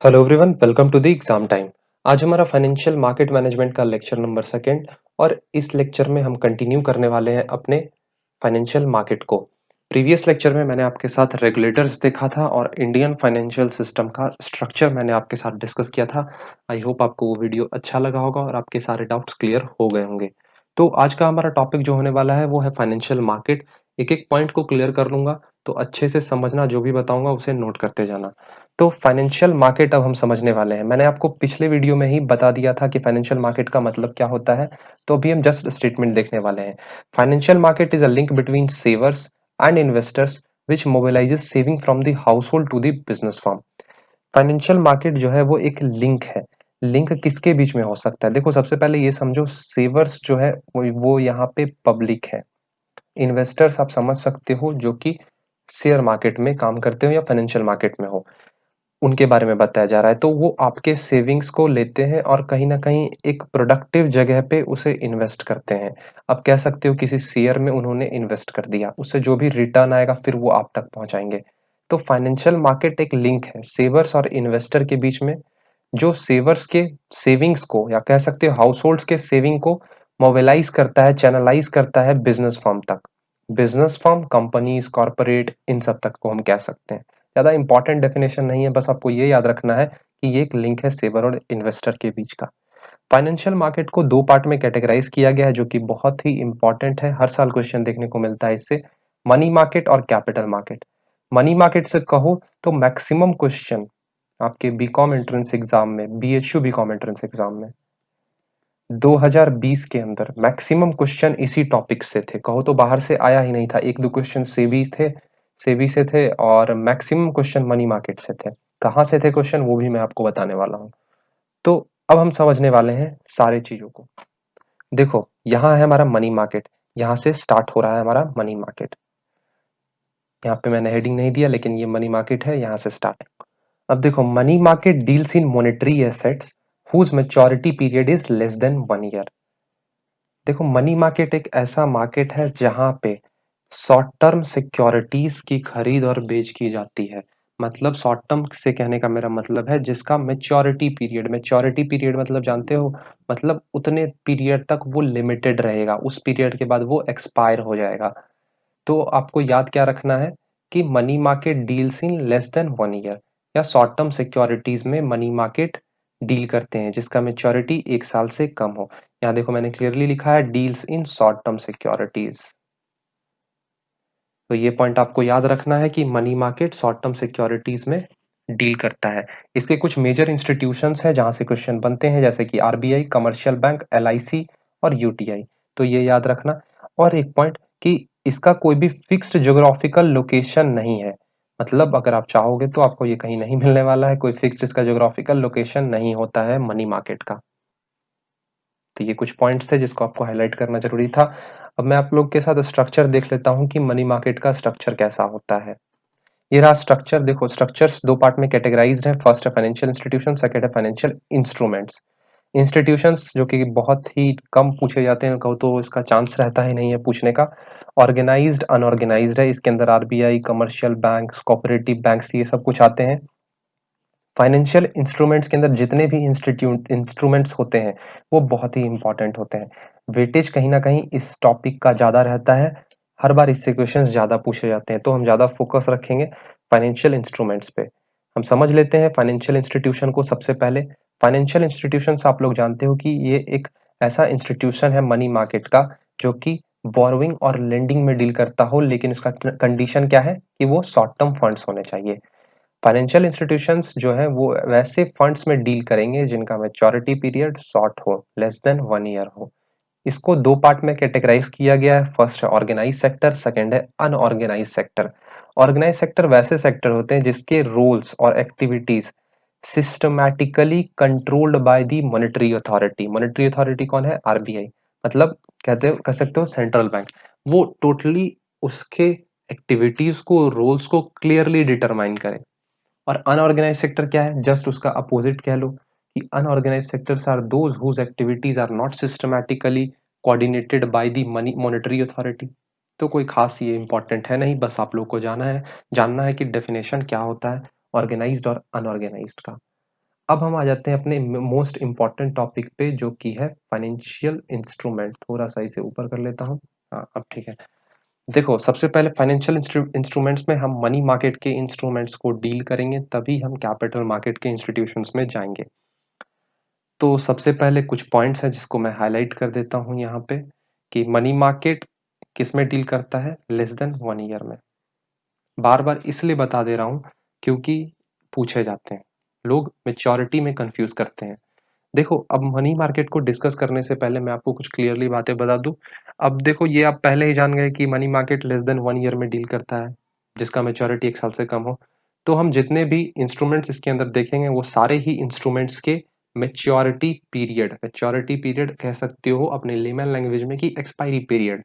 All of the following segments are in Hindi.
Hello everyone, welcome to the exam time. आज हमारा फाइनेंशियल मार्केट मैनेजमेंट का लेक्चर नंबर सेकंड और इस लेक्चर में हम कंटिन्यू करने वाले हैं अपने फाइनेंशियल मार्केट को। प्रीवियस लेक्चर में मैंने आपके साथ रेगुलेटर्स देखा था और इंडियन फाइनेंशियल सिस्टम का स्ट्रक्चर मैंने आपके साथ डिस्कस किया था। आई होप आपको वो वीडियो अच्छा लगा होगा और आपके सारे डाउट्स क्लियर हो गए होंगे। तो आज का हमारा टॉपिक जो होने वाला है वो है फाइनेंशियल मार्केट। एक एक पॉइंट को क्लियर कर लूंगा, तो अच्छे से समझना, जो भी बताऊंगा उसे नोट करते जाना। तो फाइनेंशियल मार्केट अब हम समझने वाले हैं। मैंने आपको पिछले वीडियो में ही बता दिया था कि फाइनेंशियल मार्केट का मतलब क्या होता है, तो अभी हम जस्ट स्टेटमेंट देखने वाले हैं। Financial market is a link between savers and investors which mobilises saving from the household to the business firm. Financial market जो है वो एक लिंक है। लिंक किसके बीच में हो सकता है? देखो, सबसे पहले ये समझो, सेवर्स जो है वो यहाँ पे पब्लिक है। इन्वेस्टर्स आप समझ सकते हो, जो कि शेयर मार्केट में काम करते हो या फाइनेंशियल मार्केट में हो, उनके बारे में बताया जा रहा है। तो वो आपके सेविंग्स को लेते हैं और कहीं ना कहीं एक प्रोडक्टिव जगह पे उसे इन्वेस्ट करते हैं। अब कह सकते हो किसी शेयर में उन्होंने इन्वेस्ट कर दिया, उससे जो भी रिटर्न आएगा फिर वो आप तक पहुंचाएंगे। तो फाइनेंशियल मार्केट एक लिंक है सेवर्स और इन्वेस्टर के बीच में, जो सेवर्स के सेविंग्स को या कह सकते हो हाउस होल्ड्स के सेविंग को मोबिलाइज करता है, चैनलाइज करता है बिजनेस फर्म तक। बिजनेस फर्म, कंपनीज, कॉर्पोरेट, इन सब तक को हम कह सकते हैं। ज्यादा इंपॉर्टेंट डेफिनेशन नहीं है, बस आपको ये याद रखना है कि ये एक लिंक है सेवर और इन्वेस्टर के बीच का। फाइनेंशियल मार्केट को दो पार्ट में कैटेगराइज किया गया है, जो कि बहुत ही इंपॉर्टेंट है। हर साल क्वेश्चन देखने को मिलता है इससे। मनी मार्केट और कैपिटल मार्केट। मनी मार्केट से कहो तो मैक्सिमम क्वेश्चन आपके बीकॉम एंट्रेंस एग्जाम में, बीएचयू बीकॉम एंट्रेंस एग्जाम में 2020 के अंदर मैक्सिमम क्वेश्चन इसी टॉपिक से थे। कहो तो बाहर से आया ही नहीं था, एक दो क्वेश्चन सेबी से थे और मैक्सिमम क्वेश्चन मनी मार्केट से थे। कहाँ से थे क्वेश्चन, वो भी मैं आपको बताने वाला हूँ। तो अब हम समझने वाले हैं सारे चीजों को। देखो, यहाँ है हमारा मनी मार्केट। यहाँ से स्टार्ट हो रहा है हमारा मनी मार्केट। यहाँ पे मैंने हेडिंग नहीं दिया, लेकिन ये मनी मार्केट है, यहाँ से स्टार्ट। अब देखो, money market deals in monetary assets whose maturity period is less than 1 year. देखो, मनी मार्केट एक ऐसा मार्केट है जहां पे शॉर्ट टर्म सिक्योरिटीज की खरीद और बेच की जाती है। मतलब शॉर्ट टर्म से कहने का मेरा मतलब है जिसका मैच्योरिटी पीरियड मतलब जानते हो, मतलब उतने पीरियड तक वो लिमिटेड रहेगा, उस पीरियड के बाद वो एक्सपायर हो जाएगा। तो आपको याद क्या रखना है कि money market deals in less than 1 year, या शॉर्ट टर्म सिक्योरिटीज में मनी मार्केट डील करते हैं जिसका मेच्योरिटी 1 साल से कम हो। यहाँ देखो, मैंने क्लियरली लिखा है deals in short term securities. तो ये पॉइंट आपको याद रखना है कि money market short term securities में डील करता है। इसके कुछ मेजर इंस्टीट्यूशंस हैं जहां से क्वेश्चन बनते हैं, जैसे कि आरबीआई, कमर्शियल बैंक, एलआईसी और यूटीआई। तो ये याद रखना। और एक पॉइंट कि इसका कोई भी फिक्स्ड ज्योग्राफिकल लोकेशन नहीं है। मतलब अगर आप चाहोगे तो आपको ये कहीं नहीं मिलने वाला है, कोई फिक्स्ड इसका ज्योग्राफिकल लोकेशन नहीं होता है मनी मार्केट का। तो ये कुछ पॉइंट्स थे जिसको आपको हाईलाइट करना जरूरी था। अब मैं आप लोग के साथ स्ट्रक्चर देख लेता हूं कि मनी मार्केट का स्ट्रक्चर कैसा होता है। ये रहा स्ट्रक्चर। देखो, स्ट्रक्चर्स दो पार्ट में कैटेगराइज्ड है। फर्स्ट है फाइनेंशियल इंस्टीट्यूशन, सेकंड है फाइनेंशियल इंस्ट्रूमेंट्स। इंस्टीट्यूशंस जो कि बहुत ही कम पूछे जाते हैं, कहो तो इसका चांस रहता ही नहीं है पूछने का। ऑर्गेनाइज्ड, अनऑर्गेनाइज्ड है। इसके अंदर RBI, commercial bank, cooperative banks, ये सब कुछ आते हैं। फाइनेंशियल इंस्ट्रूमेंट्स के अंदर जितने भी इंस्टीट्यूट इंस्ट्रूमेंट्स होते हैं वो बहुत ही इंपॉर्टेंट होते हैं। वेटेज कहीं ना कहीं इस टॉपिक का ज्यादा रहता है। हर बार इससे क्वेश्चंस ज्यादा पूछे जाते हैं, तो हम ज्यादा फोकस रखेंगे फाइनेंशियल इंस्ट्रूमेंट्स पे। हम समझ लेते हैं फाइनेंशियल इंस्टीट्यूशन को सबसे पहले। फाइनेंशियल इंस्टीट्यूशन आप लोग जानते हो कि ये एक ऐसा इंस्टीट्यूशन है मनी मार्केट का जो कि बोरोइंग और लेंडिंग में डील करता हो, लेकिन इसका कंडीशन क्या है कि वो शॉर्ट टर्म फंड्स होने चाहिए। फाइनेंशियल इंस्टीट्यूशंस जो है वो वैसे फंड्स में डील करेंगे जिनका मैच्योरिटी पीरियड शॉर्ट हो, लेस देन 1 ईयर हो। इसको दो पार्ट में कैटेगराइज किया गया है। फर्स्ट है ऑर्गेनाइज सेक्टर, सेकंड है अनऑर्गेनाइज सेक्टर। ऑर्गेनाइज सेक्टर वैसे सेक्टर होते हैं जिसके रूल्स और activities systematically controlled by the monetary authority. Monetary authority कौन है? आरबीआई। मतलब कह सकते हो सेंट्रल बैंक। वो टोटली उसके एक्टिविटीज को, रूल्स को क्लियरली डिटरमाइन करे। और अनऑर्गेनाइज सेक्टर क्या है? जस्ट उसका अपोजिट कह लो कि unorganise sectors are those whose activities are not systematically coordinated by the money monetary authority. तो कोई खास ये इंपॉर्टेंट है नहीं, बस आप लोग को जानना है कि डेफिनेशन क्या होता है ऑर्गेनाइज्ड और अनऑर्गेनाइज्ड का। अब हम आ जाते हैं अपने मोस्ट इम्पॉर्टेंट टॉपिक पे, जो कि है फाइनेंशियल इंस्ट्रूमेंट। थोड़ा सा इसे ऊपर कर लेता हूँ। हाँ, अब ठीक है। देखो, सबसे पहले फाइनेंशियल इंस्ट्रूमेंट्स में हम मनी मार्केट के इंस्ट्रूमेंट्स को डील करेंगे, तभी हम कैपिटल मार्केट के इंस्टीट्यूशंस में जाएंगे। तो सबसे पहले कुछ पॉइंट्स हैं जिसको मैं हाईलाइट कर देता हूं यहाँ पे, कि मनी मार्केट किस में डील करता है, लेस देन 1 ईयर में। बार बार इसलिए बता दे रहा हूं क्योंकि पूछे जाते हैं, लोग मेच्योरिटी में कंफ्यूज करते हैं। देखो, अब मनी मार्केट को डिस्कस करने से पहले मैं आपको कुछ क्लियरली बातें बता दूं। अब देखो, ये आप पहले ही जान गए कि money market less than 1 year में डील करता है, जिसका मेच्योरिटी 1 साल से कम हो। तो हम जितने भी इंस्ट्रूमेंट्स इसके अंदर देखेंगे, वो सारे ही इंस्ट्रूमेंट्स के मेच्योरिटी पीरियड कह सकते हो अपने लेमन लैंग्वेज में कि एक्सपायरी पीरियड,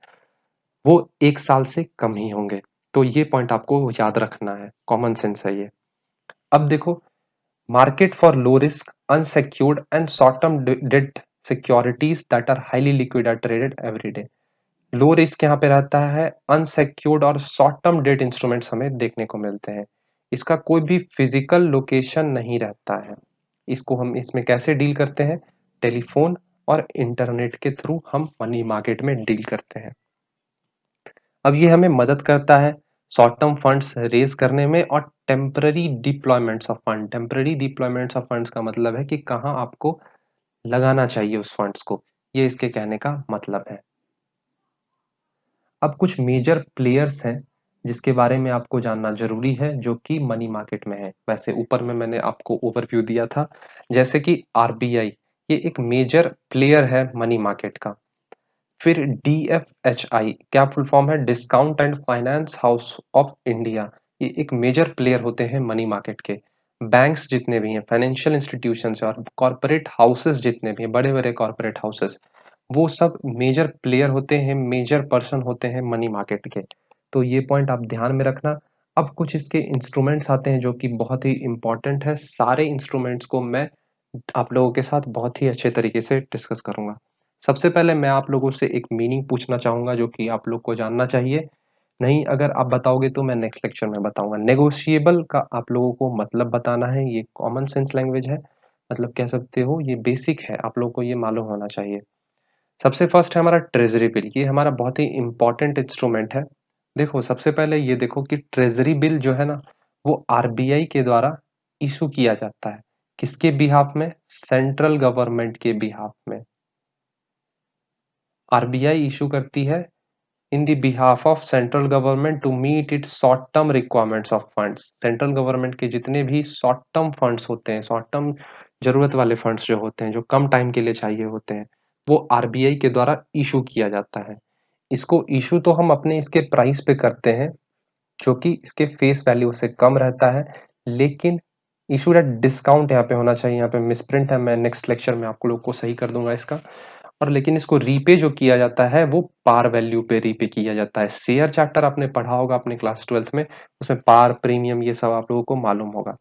वो 1 साल से कम ही होंगे। तो ये पॉइंट आपको याद रखना है, कॉमन सेंस है ये। अब देखो, market for low risk, unsecured and short-term debt securities that are highly liquid are traded every day. Low risk यहाँ पे रहता है, अनसेक्योर्ड और शॉर्ट टर्म डेट इंस्ट्रूमेंट्स हमें देखने को मिलते हैं। इसका कोई भी फिजिकल लोकेशन नहीं रहता है। इसको हम इसमें कैसे डील करते हैं, टेलीफोन और इंटरनेट के थ्रू हम मनी मार्केट में डील करते हैं। अब ये हमें मदद करता है शॉर्ट टर्म फंड्स रेज करने में और टेम्पररी डिप्लॉयमेंट्स ऑफ फंड्स का मतलब है कि कहाँ आपको लगाना चाहिए उस फंड्स को, ये इसके कहने का मतलब है। अब कुछ मेजर प्लेयर्स हैं जिसके बारे में आपको जानना जरूरी है, जो कि मनी मार्केट में है। वैसे ऊपर में मैंने आपको ओवरव्यू दिया था, जैसे कि आरबीआई, ये एक मेजर प्लेयर है मनी मार्केट का। फिर डीएफएचआई, क्या फुल फॉर्म है, discount and finance house of India, ये एक मेजर प्लेयर होते हैं मनी मार्केट के। बैंक्स जितने भी हैं, फाइनेंशियल इंस्टीट्यूशंस और कॉर्पोरेट हाउसेस जितने भी हैं, बड़े बड़े कॉर्पोरेट हाउसेस, वो सब मेजर प्लेयर होते हैं, मेजर पर्सन होते हैं मनी मार्केट के। तो ये पॉइंट आप ध्यान में रखना। अब कुछ इसके इंस्ट्रूमेंट्स आते हैं जो कि बहुत ही इंपॉर्टेंट है। सारे इंस्ट्रूमेंट्स को मैं आप लोगों के साथ बहुत ही अच्छे तरीके से डिस्कस करूंगा। सबसे पहले मैं आप लोगों से एक मीनिंग पूछना चाहूंगा, जो कि आप लोग को जानना चाहिए। नहीं, अगर आप बताओगे तो मैं नेक्स्ट लेक्चर में बताऊंगा। नेगोशिएबल का आप लोगों को मतलब बताना है, ये कॉमन सेंस लैंग्वेज है, मतलब कह सकते हो ये बेसिक है, आप लोगों को ये मालूम होना चाहिए। सबसे फर्स्ट है हमारा ट्रेजरी बिल, ये हमारा बहुत ही इंपॉर्टेंट इंस्ट्रूमेंट है। देखो, सबसे पहले ये देखो कि ट्रेजरी बिल जो है ना, वो आरबीआई के द्वारा इशू किया जाता है। किसके बिहाफ में, सेंट्रल गवर्नमेंट के बिहाफ में आरबीआई इशू करती है, in the behalf of central government to meet its short term requirements of funds. Central government के जितने भी शॉर्ट टर्म फंड्स होते हैं, शॉर्ट टर्म जरूरत वाले फंड्स जो होते हैं, जो कम टाइम के लिए चाहिए होते हैं, वो आरबीआई के द्वारा इशू किया जाता है। इसको इशू तो हम अपने इसके प्राइस पे करते हैं, जो कि इसके फेस वैल्यू से कम रहता है, लेकिन इशू एट डिस्काउंट यहाँ पे होना चाहिए। यहाँ पे मिसप्रिंट है, मैं नेक्स्ट लेक्चर में आपको लोग को सही कर दूंगा इसका। और लेकिन इसको रीपे जो किया जाता है, वो पार वैल्यू पे रीपे किया जाता है। शेयर चैप्टर आपने पढ़ा होगा अपने क्लास 12th में, उसमें पार, प्रीमियम, ये सब आप लोगों को मालूम होगा।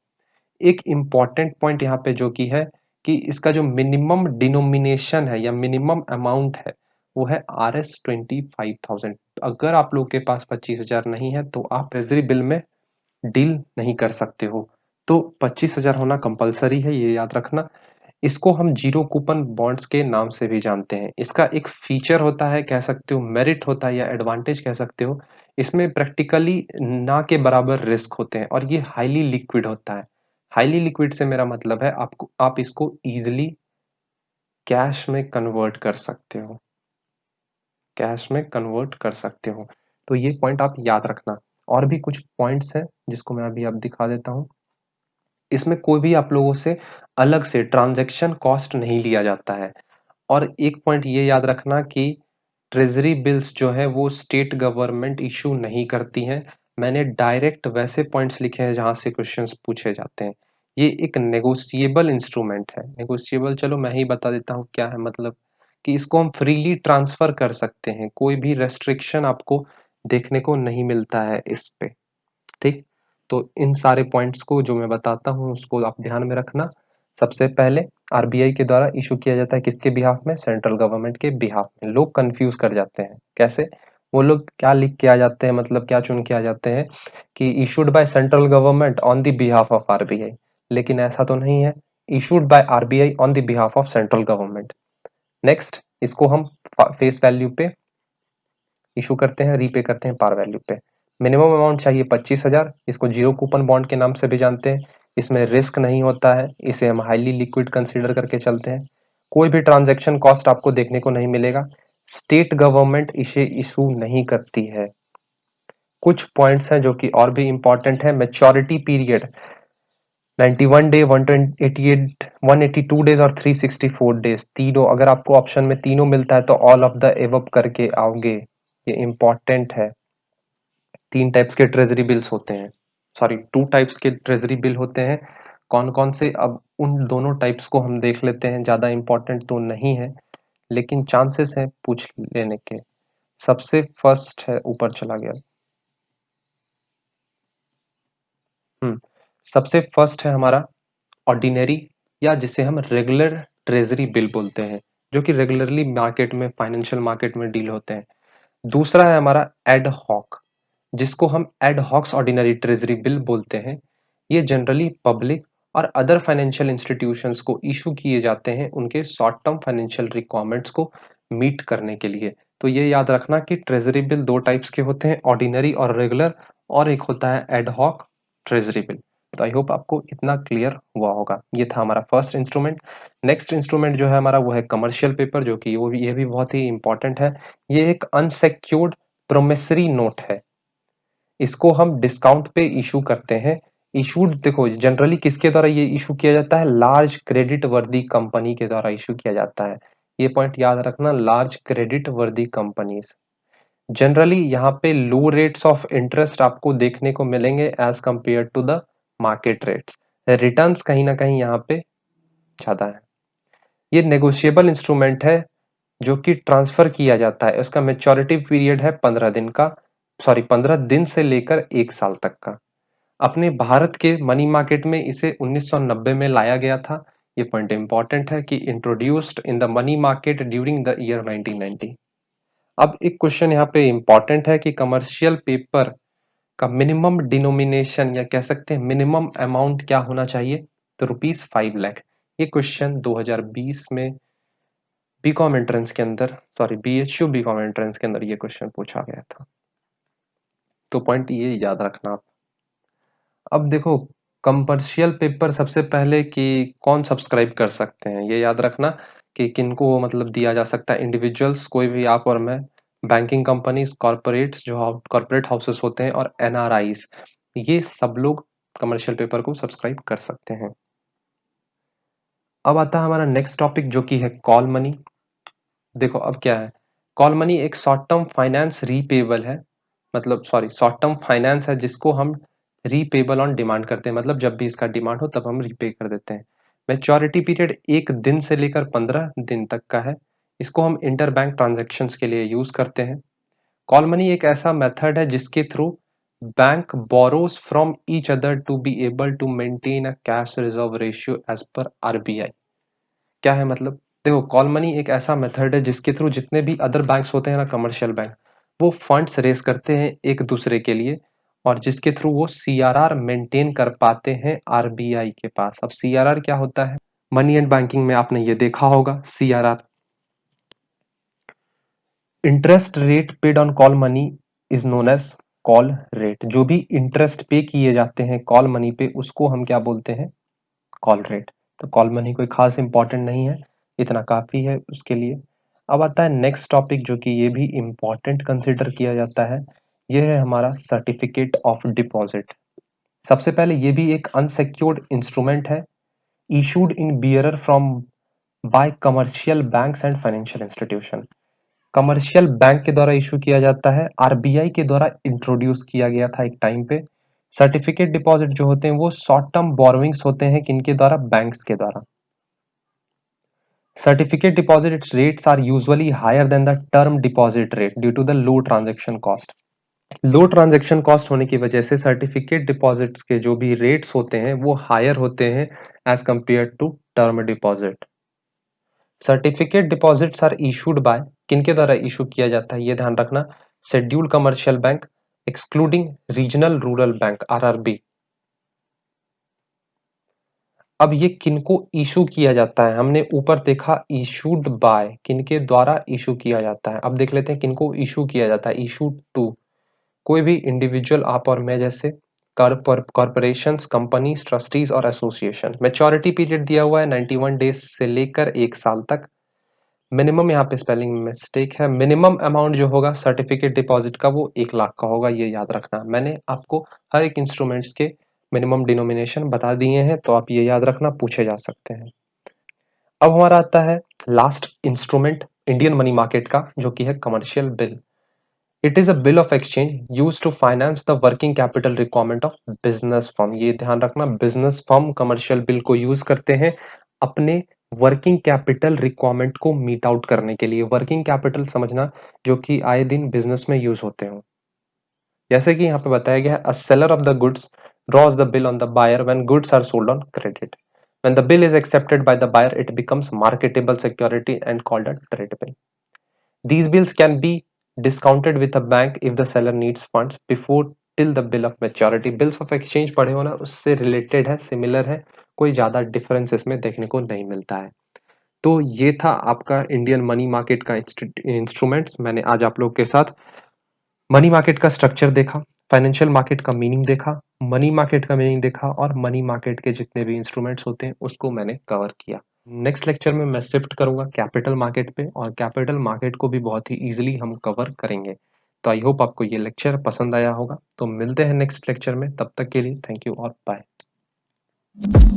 एक इम्पॉर्टेंट पॉइंट यहाँ पे जो कि है, कि इसका जो मिनिमम डिनोमिनेशन है या मिनिमम अमाउंट है, वो है RS 25,000। अगर आप लोग के पास 25,000 नहीं है तो आप ट्रेजरी बिल में डील नहीं कर सकते हो। तो 25,000 होना कंपलसरी है, ये याद रखना। इसको हम जीरो कूपन बॉन्ड्स के नाम से भी जानते हैं। इसका एक फीचर होता है, कह सकते हो मेरिट होता है या एडवांटेज कह सकते हो, इसमें प्रैक्टिकली ना के बराबर रिस्क होते हैं और ये हाईली लिक्विड होता है। हाईली लिक्विड से मेरा मतलब है आपको, आप इसको इजिली कैश में कन्वर्ट कर सकते हो, कैश में कन्वर्ट कर सकते हो। तो ये पॉइंट आप याद रखना। और भी कुछ पॉइंट्स हैं जिसको मैं अभी आप दिखा देता हूँ। इसमें कोई भी आप लोगों से अलग से ट्रांजैक्शन कॉस्ट नहीं लिया जाता है। और एक पॉइंट ये याद रखना कि ट्रेजरी बिल्स जो है वो स्टेट गवर्नमेंट इशू नहीं करती हैं। मैंने डायरेक्ट वैसे पॉइंट्स लिखे हैं जहां से क्वेश्चंस पूछे जाते हैं। ये एक नेगोशिएबल इंस्ट्रूमेंट है। नेगोशिएबल, चलो मैं ही बता देता हूँ क्या है, मतलब कि इसको हम फ्रीली ट्रांसफर कर सकते हैं, कोई भी रेस्ट्रिक्शन आपको देखने को नहीं मिलता है इस पे। ठीक, तो इन सारे पॉइंट्स को जो मैं बताता हूँ उसको आप ध्यान में रखना। सबसे पहले आरबीआई के द्वारा इशू किया जाता है, किसके बिहाफ में, सेंट्रल गवर्नमेंट के बिहाफ में। लोग कंफ्यूज कर जाते हैं, कैसे, वो लोग क्या लिख के आ जाते हैं, मतलब क्या चुन के आ जाते हैं, कि issued by central government on the behalf of RBI, लेकिन ऐसा तो नहीं है। Issued by RBI on the behalf of central government. Next, इसको हम फेस वैल्यू पे इशू करते हैं, रीपे करते हैं पार वैल्यू पे। मिनिमम अमाउंट चाहिए 25,000। इसको जीरो कूपन बॉन्ड के नाम से भी जानते हैं। इसमें रिस्क नहीं होता है, इसे हम हाईली लिक्विड कंसीडर करके चलते हैं। कोई भी ट्रांजैक्शन कॉस्ट आपको देखने को नहीं मिलेगा। स्टेट गवर्नमेंट इसे इशू नहीं करती है। कुछ पॉइंट्स हैं जो कि और भी इंपॉर्टेंट है। मैच्योरिटी पीरियड 91 डे, 188, 182 डेज और 364 डेज, तीनों अगर आपको ऑप्शन में तीनों मिलता है तो ऑल ऑफ द एबव करके आओगे, ये इंपॉर्टेंट है। तीन टाइप्स के ट्रेजरी बिल्स होते हैं, सॉरी 2 टाइप्स के ट्रेजरी बिल होते हैं। कौन कौन से, अब उन दोनों टाइप्स को हम देख लेते हैं। ज्यादा इंपॉर्टेंट तो नहीं है लेकिन चांसेस है पूछ लेने के। सबसे फर्स्ट है, ऊपर चला गया। सबसे फर्स्ट है हमारा ऑर्डिनरी, या जिसे हम रेगुलर ट्रेजरी बिल बोलते हैं, जो कि रेगुलरली मार्केट में, फाइनेंशियल मार्केट में डील होते हैं। दूसरा है हमारा एड हॉक, जिसको हम ad hocs ordinary treasury bill बोलते हैं। ये जनरली पब्लिक और अदर फाइनेंशियल इंस्टीट्यूशंस को इशू किए जाते हैं उनके शॉर्ट टर्म फाइनेंशियल रिक्वायरमेंट्स को मीट करने के लिए। तो ये याद रखना कि ट्रेजरी बिल दो टाइप्स के होते हैं, ऑर्डिनरी और रेगुलर, और एक होता है एड हॉक ट्रेजरी बिल। तो आई होप आपको इतना क्लियर हुआ होगा। ये था हमारा फर्स्ट इंस्ट्रूमेंट। नेक्स्ट इंस्ट्रूमेंट जो है हमारा वो है कमर्शियल पेपर, जो कि ये भी बहुत ही इंपॉर्टेंट है। ये एक अनसेक्योर्ड प्रोमिसरी नोट है। इसको हम डिस्काउंट पे इशू करते हैं। इशूड देखो जनरली किसके द्वारा ये इशू किया जाता है, लार्ज क्रेडिट वर्दी कंपनी के द्वारा इशू किया जाता है। ये पॉइंट याद रखना, लार्ज क्रेडिट वर्दी कंपनीज। जनरली यहाँ पे लो रेट्स ऑफ इंटरेस्ट आपको देखने को मिलेंगे as compared to the market rates. Returns कहीं ना कहीं यहाँ पे ज्यादा है। ये नेगोशिएबल इंस्ट्रूमेंट है जो कि ट्रांसफर किया जाता है। इसका मेच्योरिटी पीरियड है 15 दिन का, सॉरी 15 दिन से लेकर 1 साल तक का। अपने भारत के मनी मार्केट में इसे 1990 में लाया गया था। ये पॉइंट इंपॉर्टेंट है कि introduced in the money market during the year 1990। अब एक क्वेश्चन यहाँ पे इंपॉर्टेंट है कि कमर्शियल पेपर का मिनिमम डिनोमिनेशन, या कह सकते हैं मिनिमम अमाउंट क्या होना चाहिए, तो ₹5 लाख। ये क्वेश्चन 2020 में बीकॉम एंट्रेंस के अंदर, सॉरी बीएचयू बीकॉम एंट्रेंस के अंदर ये क्वेश्चन पूछा गया था। तो पॉइंट ये याद रखना आप। अब देखो कमर्शियल पेपर सबसे पहले कि कौन सब्सक्राइब कर सकते हैं, ये याद रखना कि किनको मतलब दिया जा सकता है। इंडिविजुअल्स, कोई भी आप और मैं, बैंकिंग कंपनीज, कॉर्पोरेट्स जो कॉर्पोरेट हाउसेस होते हैं, और एनआरआईज, ये सब लोग कमर्शियल पेपर को सब्सक्राइब कर सकते हैं। अब आता है हमारा नेक्स्ट टॉपिक जो कि है कॉल मनी। देखो अब क्या है, कॉल मनी एक शॉर्ट टर्म फाइनेंस रीपेबल है, मतलब सॉरी शॉर्ट टर्म फाइनेंस है जिसको हम रीपेबल ऑन डिमांड करते हैं, मतलब जब भी इसका डिमांड हो तब हम रीपे कर देते हैं। मैच्योरिटी पीरियड 1 दिन से लेकर 15 दिन तक का है। इसको हम इंटर बैंक ट्रांजेक्शन के लिए यूज करते हैं। कॉल मनी एक ऐसा मेथड है जिसके through bank borrows from each other to be able to maintain a cash reserve ratio as per RBI. क्या है मतलब, देखो कॉल मनी एक ऐसा मेथड है जिसके थ्रू जितने भी अदर बैंक्स होते हैं ना, कमर्शियल बैंक, वो फंड्स रेस करते हैं एक दूसरे के लिए, और जिसके थ्रू वो सीआरआर मेंटेन कर पाते हैं आरबीआई के पास। अब सीआरआर क्या होता है, मनी एंड बैंकिंग में आपने ये देखा होगा। CRR, interest rate paid on call money, is known as call rate. जो भी इंटरेस्ट पे किए जाते हैं कॉल मनी पे, उसको हम क्या बोलते हैं, कॉल रेट। तो कॉल मनी कोई खास इंपॉर्टेंट नहीं है, इतना काफी है उसके लिए। अब आता है नेक्स्ट टॉपिक जो कि ये भी इंपॉर्टेंट कंसिडर किया जाता है। ये है हमारा सर्टिफिकेट ऑफ डिपॉजिट। सबसे पहले ये भी एक अनसेक्योर्ड इंस्ट्रूमेंट है, issued in bearer from by commercial banks and financial institution. Commercial bank के द्वारा इशू किया जाता है, आरबीआई के द्वारा इंट्रोड्यूस किया गया था एक टाइम पे। सर्टिफिकेट डिपॉजिट जो होते हैं वो शॉर्ट टर्म बोरोविंग्स होते हैं, किनके द्वारा, बैंक्स के द्वारा। Certificate deposit rates are usually higher than the term deposit rate due to the low transaction cost. Low transaction cost होने की वजह से सर्टिफिकेट डिपॉजिट्स के जो भी रेट्स होते हैं वो हायर होते हैं as compared to term deposit. Certificate deposits are issued by, किनके द्वारा इशू किया जाता है ये ध्यान रखना, scheduled commercial bank excluding regional rural bank RRB. अब ये किनको इशू किया जाता है, हमने ऊपर देखा इशूड बाय, किनके द्वारा इशू किया जाता है। अब देख लेते हैं किनको इशू किया जाता है, इशूड टू कोई भी इंडिविजुअल, आप और मैं जैसे, कॉर्पोरेशंस, कंपनीज, ट्रस्टीज और एसोसिएशन। मैच्योरिटी पीरियड दिया हुआ है 91 डेज से लेकर 1 साल तक। मिनिमम, यहाँ पे स्पेलिंग में मिस्टेक है, मिनिमम अमाउंट जो होगा सर्टिफिकेट डिपॉजिट का वो 1 लाख का होगा, ये याद रखना। मैंने आपको हर एक इंस्ट्रूमेंट्स के मिनिमम डिनोमिनेशन बता दिए हैं, तो आप ये याद रखना, पूछे जा सकते हैं। अब हमारा आता है last instrument Indian money market का, जो कि है commercial bill. It is a bill of exchange used to finance the working capital requirement of business firm. ये ध्यान रखना, बिजनेस फर्म कमर्शियल बिल को यूज करते हैं अपने वर्किंग कैपिटल रिक्वायरमेंट को मीट आउट करने के लिए। वर्किंग कैपिटल समझना, जो कि आए दिन बिजनेस में यूज होते हो। जैसे कि यहाँ पे बताया गया है, a seller of the goods draws the bill on the buyer when goods are sold on credit. When the bill is accepted by the buyer, it becomes marketable security and called a trade bill. These bills can be discounted with a bank if the seller needs funds before till the bill of maturity. Bills of exchange पढ़े हो ना, उससे रिलेटेड है, सिमिलर है, कोई ज्यादा डिफरेंस इसमें देखने को नहीं मिलता है। तो ये था आपका इंडियन मनी मार्केट का इंस्ट्रूमेंट्स। मैंने आज आप लोग के साथ मनी मार्केट का स्ट्रक्चर देखा, फाइनेंशियल मार्केट का मीनिंग देखा, मनी मार्केट का मीनिंग देखा, और मनी मार्केट के जितने भी इंस्ट्रूमेंट्स होते हैं उसको मैंने कवर किया। नेक्स्ट लेक्चर में मैं शिफ्ट करूंगा कैपिटल मार्केट पे, और कैपिटल मार्केट को भी बहुत ही इजीली हम कवर करेंगे। तो आई होप आपको ये लेक्चर पसंद आया होगा। तो मिलते हैं नेक्स्ट लेक्चर में, तब तक के लिए थैंक यू और bye.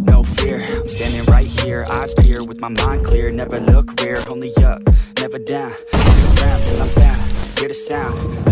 No fear, I'm standing right here, eyes peer with my mind clear, never look rear, only up, never down, look around till I'm found, hear the sound, listen